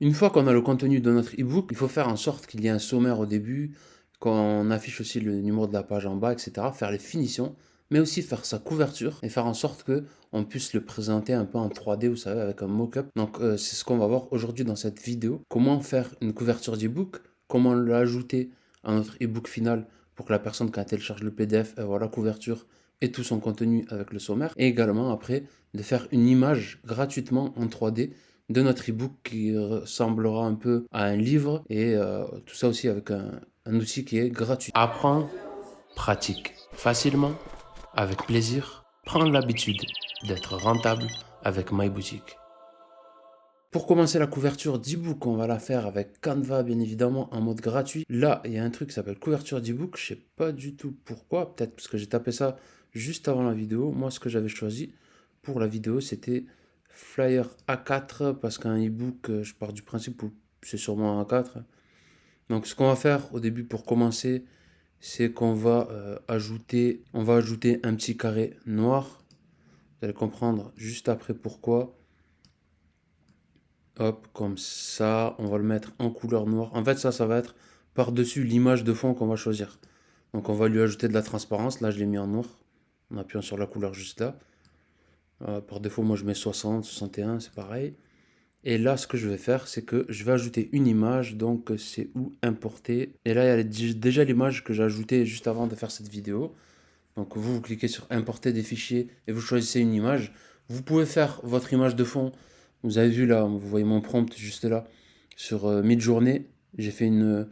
Une fois qu'on a le contenu de notre e-book, il faut faire en sorte qu'il y ait un sommaire au début, qu'on affiche aussi le numéro de la page en bas, etc. Faire les finitions, mais aussi faire sa couverture et faire en sorte que on puisse le présenter un peu en 3D, vous savez, avec un mock-up. Donc c'est ce qu'on va voir aujourd'hui dans cette vidéo. Comment faire une couverture d'e-book, comment l'ajouter à notre e-book final pour que la personne, quand elle télécharge le PDF, elle voit la couverture et tout son contenu avec le sommaire. Et également après de faire une image gratuitement en 3D de notre e-book qui ressemblera un peu à un livre et tout ça aussi avec un outil qui est gratuit. Apprends, pratique facilement, avec plaisir, prendre l'habitude d'être rentable avec MyBoutique. Pour commencer la couverture d'e-book, on va la faire avec Canva, bien évidemment, en mode gratuit. Là, il y a un truc qui s'appelle couverture d'e-book. Je sais pas du tout pourquoi. Peut-être parce que j'ai tapé ça juste avant la vidéo. Moi, ce que j'avais choisi pour la vidéo, c'était Flyer A4 parce qu'un e-book, je pars du principe où c'est sûrement un A4. Donc, ce qu'on va faire au début pour commencer, c'est qu'on va ajouter un petit carré noir. Vous allez comprendre juste après pourquoi. Hop, comme ça, on va le mettre en couleur noire. En fait, ça va être par-dessus l'image de fond qu'on va choisir. Donc on va lui ajouter de la transparence. Là, je l'ai mis en noir, en appuyant sur la couleur juste là. Par défaut, moi, je mets 60, 61, c'est pareil. Et là, ce que je vais faire, c'est que je vais ajouter une image. Donc, c'est où importer. Et là, il y a déjà l'image que j'ai ajoutée juste avant de faire cette vidéo. Donc, vous cliquez sur importer des fichiers et vous choisissez une image. Vous pouvez faire votre image de fond. Vous avez vu là, vous voyez mon prompt juste là. Sur Midjourney, j'ai fait une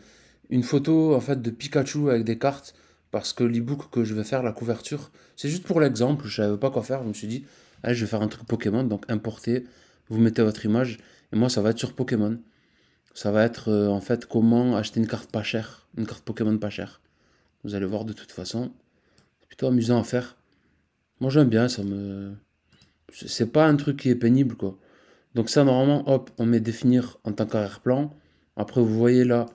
photo en fait de Pikachu avec des cartes. Parce que l'ebook que je vais faire, la couverture, c'est juste pour l'exemple. Je savais pas quoi faire. Je me suis dit, allez, je vais faire un truc Pokémon. Donc, importer. Vous mettez votre image. Et moi, ça va être sur Pokémon. Ça va être en fait comment acheter une carte pas chère. Une carte Pokémon pas chère. Vous allez voir de toute façon. C'est plutôt amusant à faire. Moi j'aime bien, ça me. C'est pas un truc qui est pénible quoi. Donc ça normalement, hop, on met définir en tant qu'arrière-plan. Après vous voyez là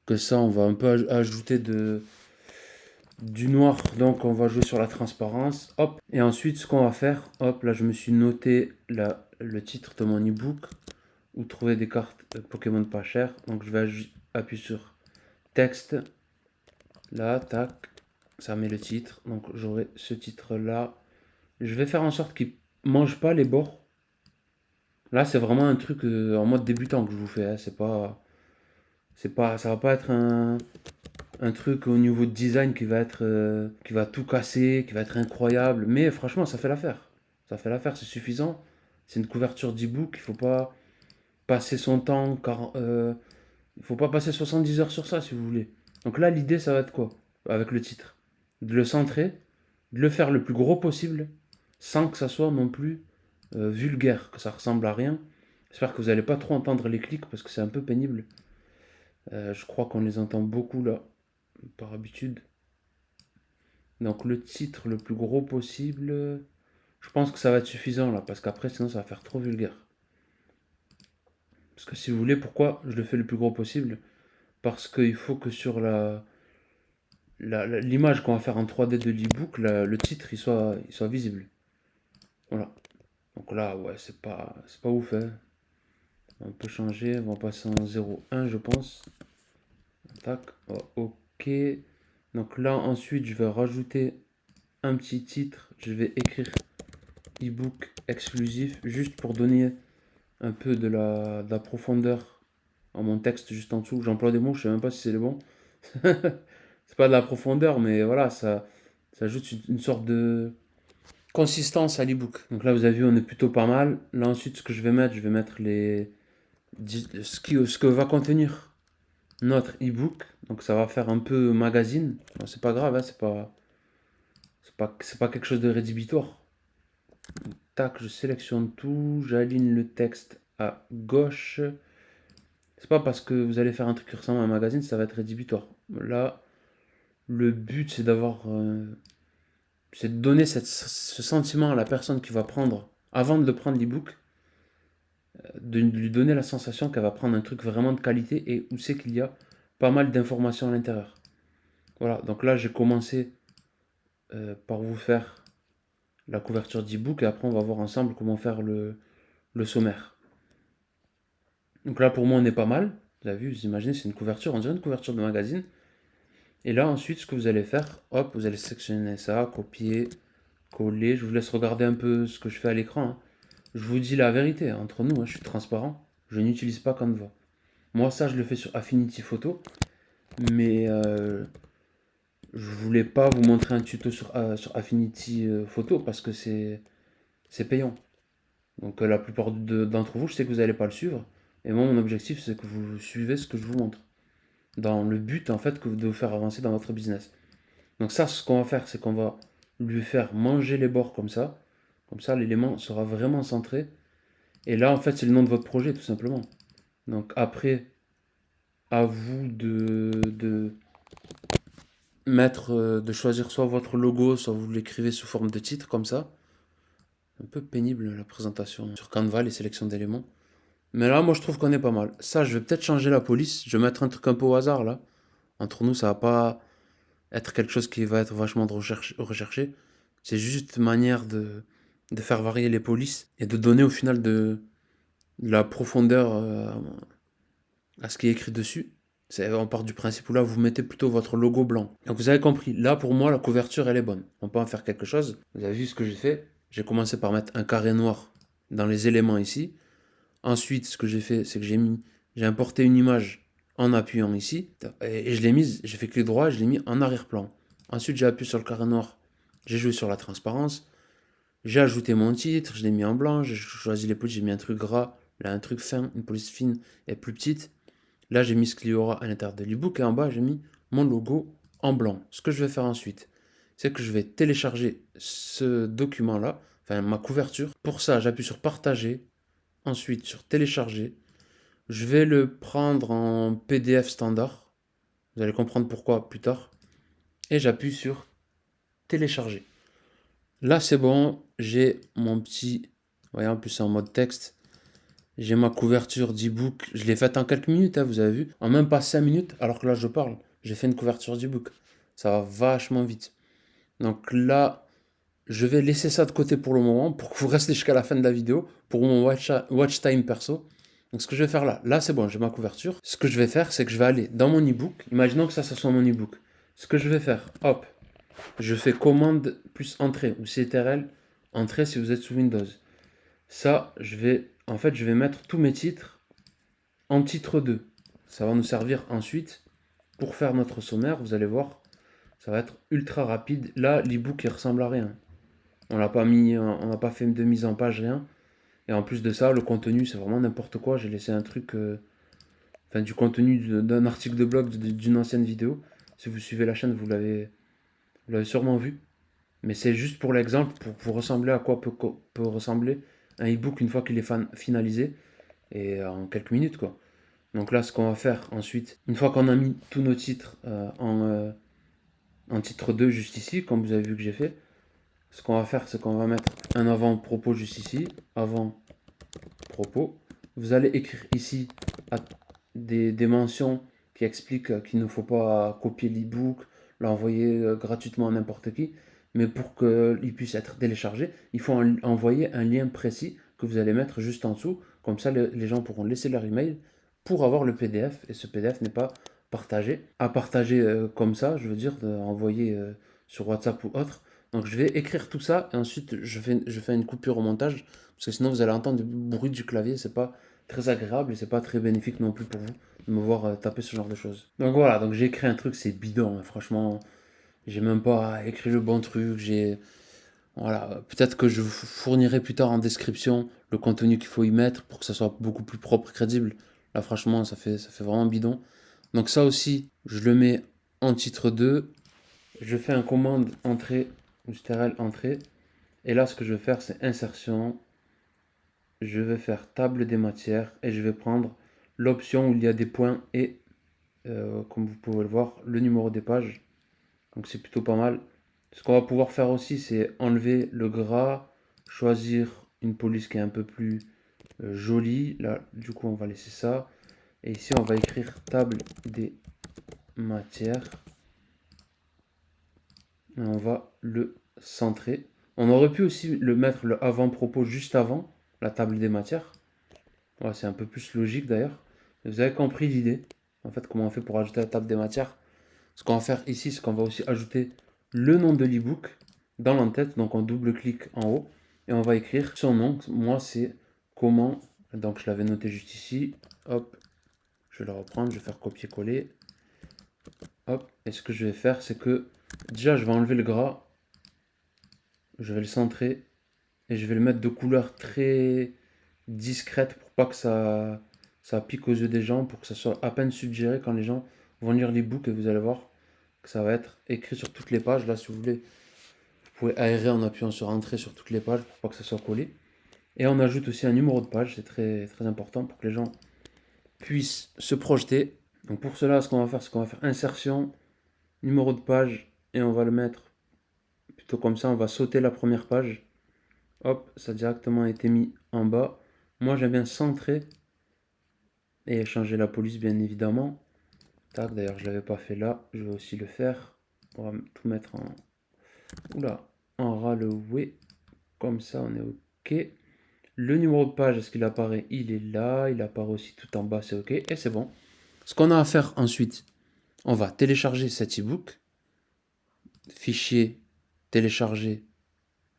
que ça on va un peu ajouter du noir, donc on va jouer sur la transparence. Hop. Et ensuite ce qu'on va faire, hop, là je me suis noté le titre de mon ebook où trouver des cartes Pokémon pas chères. Donc je vais appuyer sur texte. Là, tac, ça met le titre. Donc j'aurai ce titre là. Je vais faire en sorte qu'il mange pas les bords. Là, c'est vraiment un truc en mode débutant que je vous fais, hein. Ça va pas être un truc au niveau de design qui va tout casser, qui va être incroyable. Mais franchement, ça fait l'affaire. Ça fait l'affaire, c'est suffisant. C'est une couverture d'e-book. Il faut pas passer son temps, il faut pas passer 70 heures sur ça si vous voulez. Donc là, l'idée, ça va être quoi? Avec le titre, de le centrer, de le faire le plus gros possible, sans que ça soit non plus vulgaire, que ça ressemble à rien. J'espère que vous n'allez pas trop entendre les clics parce que c'est un peu pénible. Je crois qu'on les entend beaucoup là, par habitude. Donc le titre le plus gros possible, je pense que ça va être suffisant là, parce qu'après sinon ça va faire trop vulgaire. Parce que si vous voulez, pourquoi je le fais le plus gros possible? Parce qu'il faut que sur l'image qu'on va faire en 3D de l'ebook, le titre il soit visible. Voilà. Donc là, ouais, c'est pas ouf, hein. On peut changer, on va passer en 0,1 je pense. Tac, oh, ok. Donc là ensuite je vais rajouter un petit titre. Je vais écrire ebook exclusif juste pour donner un peu de la profondeur à mon texte juste en dessous. J'emploie des mots, je sais même pas si c'est les bons. C'est pas de la profondeur, mais voilà, ça ajoute une sorte de consistance à l'ebook. Donc là vous avez vu on est plutôt pas mal. Là ensuite ce que je vais mettre ce que va contenir notre ebook. Donc ça va faire un peu magazine. Bon, c'est pas grave, hein, c'est pas quelque chose de rédhibitoire. Tac, je sélectionne tout, j'aligne le texte à gauche. C'est pas parce que vous allez faire un truc qui ressemble à un magazine, ça va être rédhibitoire. Là, le but c'est de donner ce sentiment à la personne qui va prendre, avant de le prendre l'ebook, de lui donner la sensation qu'elle va prendre un truc vraiment de qualité et où c'est qu'il y a pas mal d'informations à l'intérieur. Voilà, donc là j'ai commencé par vous faire la couverture d'e-book et après on va voir ensemble comment faire le sommaire. Donc là, pour moi, on est pas mal. Vous avez vu, vous imaginez, c'est une couverture, on dirait une couverture de magazine. Et là, ensuite, ce que vous allez faire, hop, vous allez sélectionner ça, copier, coller. Je vous laisse regarder un peu ce que je fais à l'écran, hein. Je vous dis la vérité, hein, entre nous, hein, je suis transparent. Je n'utilise pas Canva. Moi, ça, je le fais sur Affinity Photo. Mais je voulais pas vous montrer un tuto sur Affinity Photo parce que c'est payant. Donc la plupart d'entre vous, je sais que vous n'allez pas le suivre. Et moi, mon objectif, c'est que vous suivez ce que je vous montre. Dans le but, en fait, de vous faire avancer dans votre business. Donc ça, ce qu'on va faire, c'est qu'on va lui faire manger les bords comme ça. Comme ça, l'élément sera vraiment centré. Et là, en fait, c'est le nom de votre projet, tout simplement. Donc après, à vous de choisir soit votre logo, soit vous l'écrivez sous forme de titre, comme ça. Un peu pénible la présentation sur Canva, les sélections d'éléments. Mais là, moi, je trouve qu'on est pas mal. Ça, je vais peut-être changer la police. Je vais mettre un truc un peu au hasard, là. Entre nous, ça va pas être quelque chose qui va être vachement recherché. C'est juste une manière de faire varier les polices et de donner au final de la profondeur à ce qui est écrit dessus. On part du principe où là, vous mettez plutôt votre logo blanc. Donc vous avez compris, là pour moi, la couverture, elle est bonne. On peut en faire quelque chose. Vous avez vu ce que j'ai fait? J'ai commencé par mettre un carré noir dans les éléments ici. Ensuite, ce que j'ai fait, c'est que j'ai importé une image en appuyant ici. Et je l'ai mise, j'ai fait clic droit et je l'ai mis en arrière-plan. Ensuite, j'ai appuyé sur le carré noir. J'ai joué sur la transparence. J'ai ajouté mon titre, je l'ai mis en blanc. J'ai choisi les polices, j'ai mis un truc gras. Là, un truc fin, une police fine et plus petite. Là, j'ai mis ce qu'il y aura à l'intérieur de l'ebook et en bas, j'ai mis mon logo en blanc. Ce que je vais faire ensuite, c'est que je vais télécharger ce document-là, enfin ma couverture. Pour ça, j'appuie sur partager, ensuite sur télécharger. Je vais le prendre en PDF standard. Vous allez comprendre pourquoi plus tard. Et j'appuie sur télécharger. Là, c'est bon, j'ai mon petit. Voyez, en plus, c'est en mode texte. J'ai ma couverture d'ebook. Je l'ai faite en quelques minutes, hein, vous avez vu. En même pas 5 minutes, alors que là je parle. J'ai fait une couverture d'ebook. Ça va vachement vite. Donc là, je vais laisser ça de côté pour le moment, pour que vous restez jusqu'à la fin de la vidéo, pour mon watch time perso. Donc ce que je vais faire là c'est bon, j'ai ma couverture. Ce que je vais faire, c'est que je vais aller dans mon ebook. Imaginons que ça soit mon ebook. Ce que je vais faire, hop, je fais commande plus entrée, ou CTRL, entrée si vous êtes sous Windows. Ça, je vais mettre tous mes titres en titre 2. Ça va nous servir ensuite pour faire notre sommaire. Vous allez voir, ça va être ultra rapide. Là, l'ebook il ressemble à rien. On n'a pas fait de mise en page, rien. Et en plus de ça, le contenu c'est vraiment n'importe quoi. J'ai laissé un truc, enfin du contenu d'un article de blog d'une ancienne vidéo. Si vous suivez la chaîne, vous l'avez sûrement vu. Mais c'est juste pour l'exemple, pour vous ressembler à quoi peut ressembler un ebook une fois qu'il est finalisé et en quelques minutes quoi. Donc là, ce qu'on va faire ensuite, une fois qu'on a mis tous nos titres en titre 2 juste ici, comme vous avez vu que j'ai fait, ce qu'on va faire, c'est qu'on va mettre un avant-propos juste ici, avant-propos. Vous allez écrire ici des mentions qui expliquent qu'il ne faut pas copier l'ebook, l'envoyer gratuitement à n'importe qui, mais pour qu'il puisse être téléchargé, il faut envoyer un lien précis que vous allez mettre juste en dessous, comme ça les gens pourront laisser leur email pour avoir le PDF, et ce PDF n'est pas partagé. À partager comme ça, je veux dire, envoyer sur WhatsApp ou autre. Donc je vais écrire tout ça, et ensuite je fais une coupure au montage, parce que sinon vous allez entendre du bruit du clavier, c'est pas très agréable et c'est pas très bénéfique non plus pour vous de me voir taper ce genre de choses. Donc voilà, donc j'ai écrit un truc, c'est bidon, hein, franchement, j'ai même pas écrit le bon truc, voilà, peut-être que je vous fournirai plus tard en description le contenu qu'il faut y mettre pour que ça soit beaucoup plus propre et crédible. Là franchement, ça fait vraiment bidon. Donc ça aussi, je le mets en titre 2, je fais un commande entrée, ou stérel entrée, et là ce que je vais faire c'est insertion, je vais faire table des matières et je vais prendre l'option où il y a des points et, comme vous pouvez le voir, le numéro des pages. Donc c'est plutôt pas mal. Ce qu'on va pouvoir faire aussi, c'est enlever le gras, choisir une police qui est un peu plus jolie. Là, du coup, on va laisser ça. Et ici, on va écrire table des matières. Et on va le centrer. On aurait pu aussi le mettre le avant-propos juste avant la table des matières. Ouais, c'est un peu plus logique d'ailleurs. Vous avez compris l'idée. En fait, comment on fait pour ajouter la table des matières. Ce qu'on va faire ici, c'est qu'on va aussi ajouter le nom de l'ebook dans l'entête. Donc on double-clique en haut et on va écrire son nom. Moi, c'est comment. Donc je l'avais noté juste ici. Hop, je vais le reprendre, je vais faire copier-coller. Hop, et ce que je vais faire, c'est que déjà, je vais enlever le gras. Je vais le centrer et je vais le mettre de couleur très discrète pour pas que ça pique aux yeux des gens, pour que ça soit à peine suggéré quand les gens vont lire l'ebook et vous allez voir que ça va être écrit sur toutes les pages. Là, si vous voulez, vous pouvez aérer en appuyant sur Entrée sur toutes les pages pour pas que ça soit collé. Et on ajoute aussi un numéro de page, c'est très, très important pour que les gens puissent se projeter. Donc pour cela, ce qu'on va faire, c'est qu'on va faire insertion, numéro de page, et on va le mettre plutôt comme ça. On va sauter la première page. Hop, ça a directement été mis en bas. Moi, j'aime bien centrer et changer la police, bien évidemment. Tac, d'ailleurs, je ne l'avais pas fait là. Je vais aussi le faire. On va tout mettre en... Oula, en relevé. Comme ça, on est OK. Le numéro de page, est-ce qu'il apparaît? Il est là. Il apparaît aussi tout en bas, c'est OK. Et c'est bon. Ce qu'on a à faire ensuite, on va télécharger cet e-book. Fichier, télécharger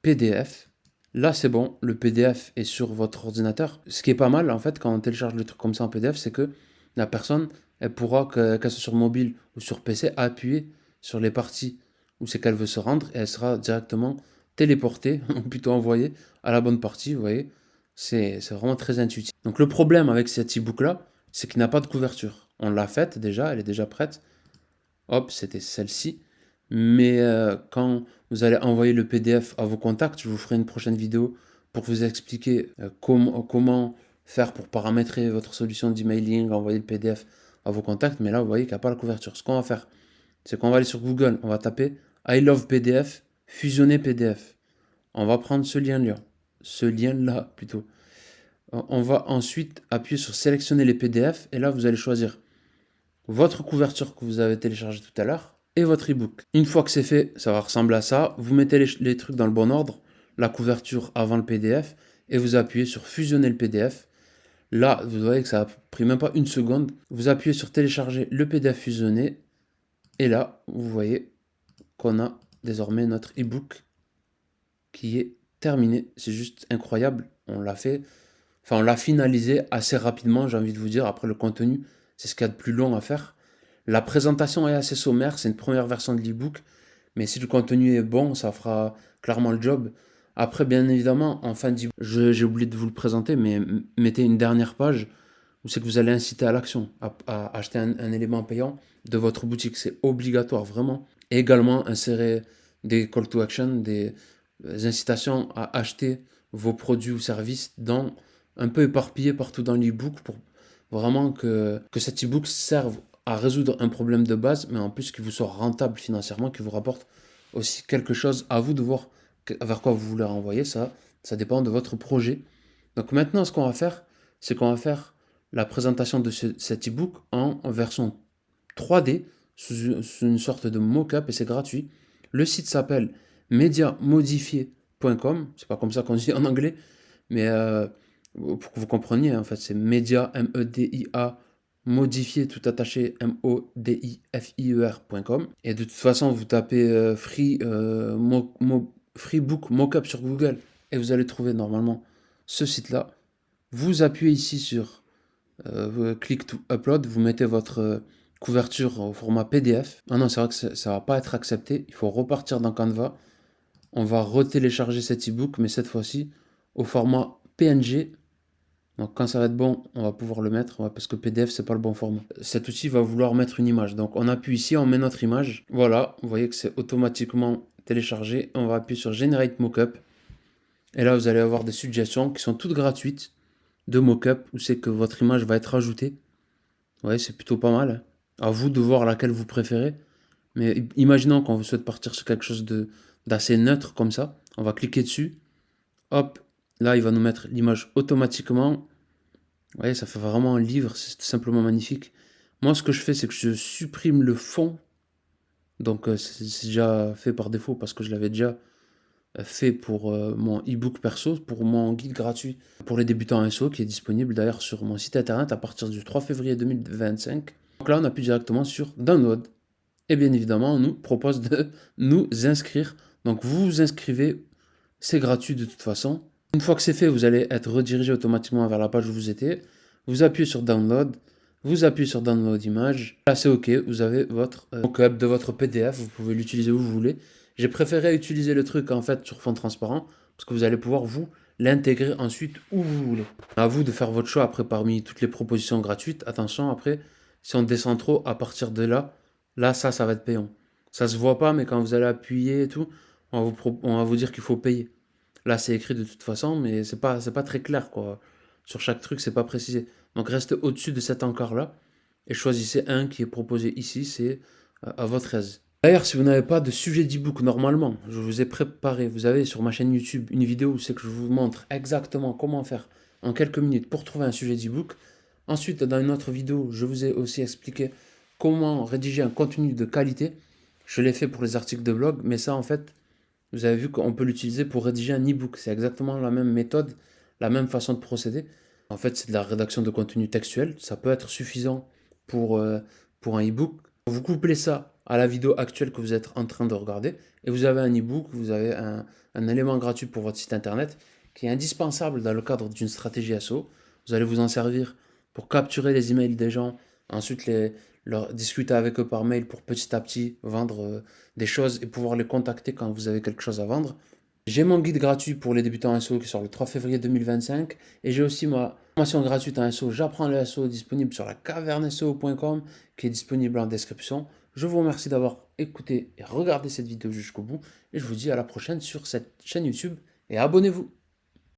PDF. Là, c'est bon, le PDF est sur votre ordinateur. Ce qui est pas mal, en fait, quand on télécharge le truc comme ça en PDF, c'est que la personne, elle pourra, qu'elle soit sur mobile ou sur PC, appuyer sur les parties où c'est qu'elle veut se rendre et elle sera directement téléportée, ou plutôt envoyée à la bonne partie, vous voyez. C'est vraiment très intuitif. Donc le problème avec cet e-book-là, c'est qu'il n'a pas de couverture. On l'a faite déjà, elle est déjà prête. Hop, c'était celle-ci. Mais quand vous allez envoyer le PDF à vos contacts, je vous ferai une prochaine vidéo pour vous expliquer comment faire pour paramétrer votre solution d'emailing, envoyer le PDF à vos contacts. Mais là, vous voyez qu'il n'y a pas la couverture. Ce qu'on va faire, c'est qu'on va aller sur Google, on va taper I love PDF, fusionner PDF. On va prendre ce lien-là plutôt. On va ensuite appuyer sur sélectionner les PDF et là, vous allez choisir votre couverture que vous avez téléchargée tout à l'heure et votre ebook. Une fois que c'est fait, ça va ressembler à ça. Vous mettez les trucs dans le bon ordre, la couverture avant le PDF et vous appuyez sur fusionner le PDF. Là, vous voyez que ça a pris même pas une seconde. Vous appuyez sur télécharger le PDF fusionné et là, vous voyez qu'on a désormais notre ebook qui est terminé. C'est juste incroyable. On l'a fait. Enfin, on l'a finalisé assez rapidement, j'ai envie de vous dire. Après, le contenu, c'est ce qu'il y a de plus long à faire. La présentation est assez sommaire, c'est une première version de l'ebook, mais si le contenu est bon, ça fera clairement le job. Après, bien évidemment, en fin d'ebook, j'ai oublié de vous le présenter, mais mettez une dernière page où c'est que vous allez inciter à l'action, à acheter un élément payant de votre boutique. C'est obligatoire, vraiment. Et également, insérer des call to action, des incitations à acheter vos produits ou services un peu éparpillés partout dans l'ebook pour vraiment que cet ebook serve à résoudre un problème de base, mais en plus qu'il vous soit rentable financièrement, qu'il vous rapporte aussi quelque chose. À vous de voir vers quoi vous voulez renvoyer. Ça dépend de votre projet. Donc maintenant, ce qu'on va faire, c'est qu'on va faire la présentation de cet ebook en version 3D sous une sorte de mock-up et c'est gratuit. Le site s'appelle mediamodifié.com. C'est pas comme ça qu'on dit en anglais, mais pour que vous compreniez, en fait, c'est media, M-E-D-I-A, modifié, tout attaché, M-O-D-I-F-I-E-R.com. Et de toute façon, vous tapez Freebook Mockup sur Google et vous allez trouver normalement ce site-là. Vous appuyez ici sur Click to Upload, vous mettez votre couverture au format PDF. Ah non, c'est vrai que ça ne va pas être accepté. Il faut repartir dans Canva. On va retélécharger cet ebook, mais cette fois-ci au format PNG. Donc quand ça va être bon, on va pouvoir le mettre, parce que PDF, c'est pas le bon format. Cet outil va vouloir mettre une image. Donc on appuie ici, on met notre image. Voilà, vous voyez que c'est automatiquement téléchargé. On va appuyer sur Generate Mockup. Et là, vous allez avoir des suggestions qui sont toutes gratuites de mockup où c'est que votre image va être ajoutée. Vous voyez, c'est plutôt pas mal. À vous de voir laquelle vous préférez. Mais imaginons qu'on souhaite partir sur quelque chose d'assez neutre comme ça. On va cliquer dessus. Hop, là, il va nous mettre l'image automatiquement. Vous voyez, ça fait vraiment un livre, c'est tout simplement magnifique. Moi, ce que je fais, c'est que je supprime le fond. Donc, c'est déjà fait par défaut parce que je l'avais déjà fait pour mon e-book perso, pour mon guide gratuit pour les débutants en SEO qui est disponible d'ailleurs sur mon site internet à partir du 3 février 2025. Donc là, on appuie directement sur Download. Et bien évidemment, on nous propose de nous inscrire. Donc vous vous inscrivez, c'est gratuit de toute façon. Une fois que c'est fait, vous allez être redirigé automatiquement vers la page où vous étiez. Vous appuyez sur Download, vous appuyez sur Download image. Là, c'est OK, vous avez votre mock-up de votre PDF, vous pouvez l'utiliser où vous voulez. J'ai préféré utiliser le truc en fait sur fond transparent parce que vous allez pouvoir vous l'intégrer ensuite où vous voulez. À vous de faire votre choix après parmi toutes les propositions gratuites. Attention, après, si on descend trop, à partir de là, ça va être payant. Ça se voit pas, mais quand vous allez appuyer et tout, on va vous dire qu'il faut payer. Là, c'est écrit de toute façon, mais c'est pas très clair, quoi. Sur chaque truc, c'est pas précisé. Donc, restez au-dessus de cet encart-là et choisissez un qui est proposé ici, c'est à votre aise. D'ailleurs, si vous n'avez pas de sujet d'e-book normalement, je vous ai préparé, vous avez sur ma chaîne YouTube une vidéo où c'est que je vous montre exactement comment faire en quelques minutes pour trouver un sujet d'e-book. Ensuite, dans une autre vidéo, je vous ai aussi expliqué comment rédiger un contenu de qualité. Je l'ai fait pour les articles de blog, mais ça, en fait, vous avez vu qu'on peut l'utiliser pour rédiger un e-book. C'est exactement la même méthode, la même façon de procéder. En fait, c'est de la rédaction de contenu textuel. Ça peut être suffisant pour, euh, pour un e-book. Vous couplez ça à la vidéo actuelle que vous êtes en train de regarder et vous avez un e-book, vous avez un élément gratuit pour votre site internet qui est indispensable dans le cadre d'une stratégie SEO. Vous allez vous en servir pour capturer les emails des gens, ensuite leur discuter avec eux par mail pour petit à petit vendre des choses et pouvoir les contacter quand vous avez quelque chose à vendre. J'ai mon guide gratuit pour les débutants en SEO qui sort le 3 février 2025 et j'ai aussi ma formation gratuite en SEO. J'apprends le SEO disponible sur la caverneseo.com qui est disponible en description. Je vous remercie d'avoir écouté et regardé cette vidéo jusqu'au bout et je vous dis à la prochaine sur cette chaîne YouTube et abonnez-vous.